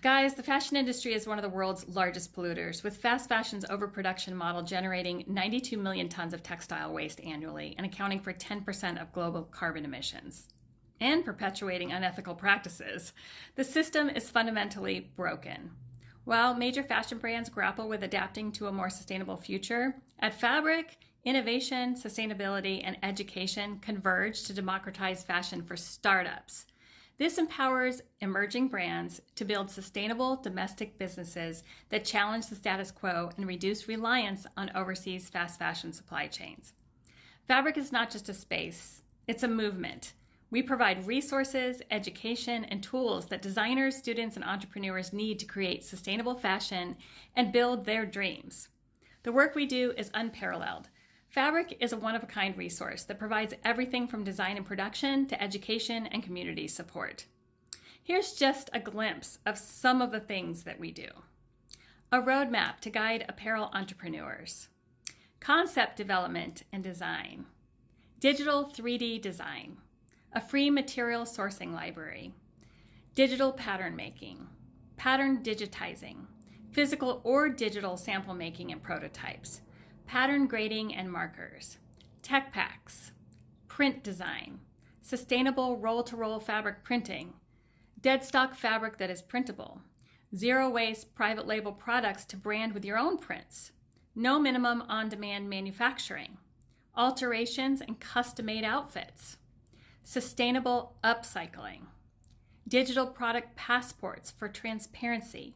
Guys, the fashion industry is one of the world's largest polluters, with fast fashion's overproduction model generating 92 million tons of textile waste annually and accounting for 10% of global carbon emissions, and perpetuating unethical practices. The system is fundamentally broken. While major fashion brands grapple with adapting to a more sustainable future, at Fabric, innovation, sustainability, and education converge to democratize fashion for startups. This empowers emerging brands to build sustainable domestic businesses that challenge the status quo and reduce reliance on overseas fast fashion supply chains. Fabric is not just a space, it's a movement. We provide resources, education, and tools that designers, students, and entrepreneurs need to create sustainable fashion and build their dreams. The work we do is unparalleled. Fabric is a one-of-a-kind resource that provides everything from design and production to education and community support. Here's just a glimpse of some of the things that we do. A roadmap to guide apparel entrepreneurs. Concept development and design. Digital 3D design. A free material sourcing library. Digital pattern making. Pattern digitizing. Physical or digital sample making and prototypes. Pattern grading and markers, tech packs, print design, sustainable roll-to-roll fabric printing, deadstock fabric that is printable, zero-waste private label products to brand with your own prints, no minimum on-demand manufacturing, alterations and custom-made outfits, sustainable upcycling, digital product passports for transparency,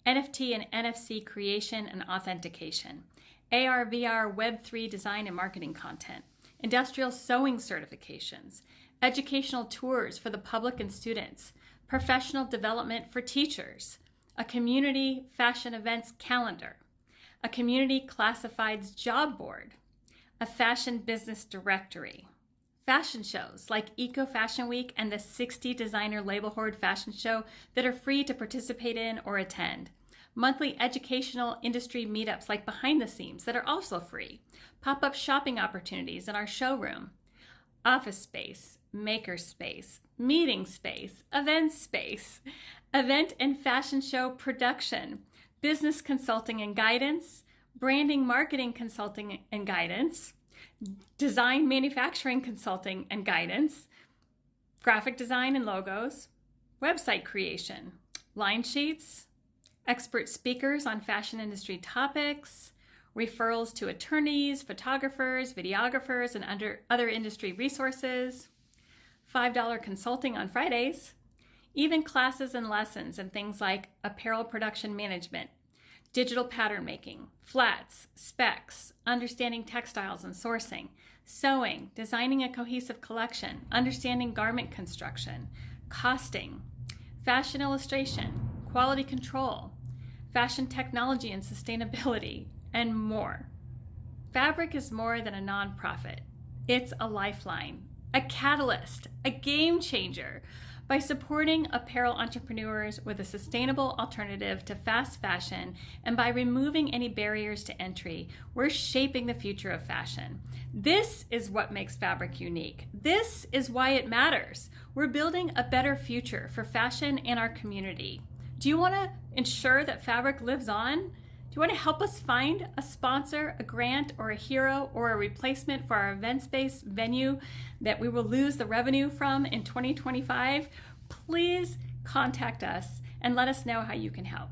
NFT and NFC creation and authentication, AR, VR, Web3 design and marketing content, industrial sewing certifications, educational tours for the public and students, professional development for teachers, a community fashion events calendar, a community classifieds job board, a fashion business directory, fashion shows like Eco Fashion Week and the 60 Designer Label Hoard fashion show that are free to participate in or attend, monthly educational industry meetups like Behind the Seams that are also free, pop-up shopping opportunities in our showroom, office space, maker space, meeting space, event and fashion show production, business consulting and guidance, branding marketing consulting and guidance, design manufacturing consulting and guidance, graphic design and logos, website creation, line sheets, expert speakers on fashion industry topics, referrals to attorneys, photographers, videographers, and other industry resources, $5 consulting on Fridays, even classes and lessons in things like apparel production management, digital pattern making, flats, specs, understanding textiles and sourcing, sewing, designing a cohesive collection, understanding garment construction, costing, fashion illustration, quality control, fashion technology and sustainability, and more. Fabric is more than a nonprofit. It's a lifeline, a catalyst, a game changer. By supporting apparel entrepreneurs with a sustainable alternative to fast fashion and by removing any barriers to entry, we're shaping the future of fashion. This is what makes Fabric unique. This is why it matters. We're building a better future for fashion and our community. Do you want to ensure that Fabric lives on? Do you want to help us find a sponsor, a grant, or a hero, or a replacement for our events-based venue that we will lose the revenue from in 2025? Please contact us and let us know how you can help.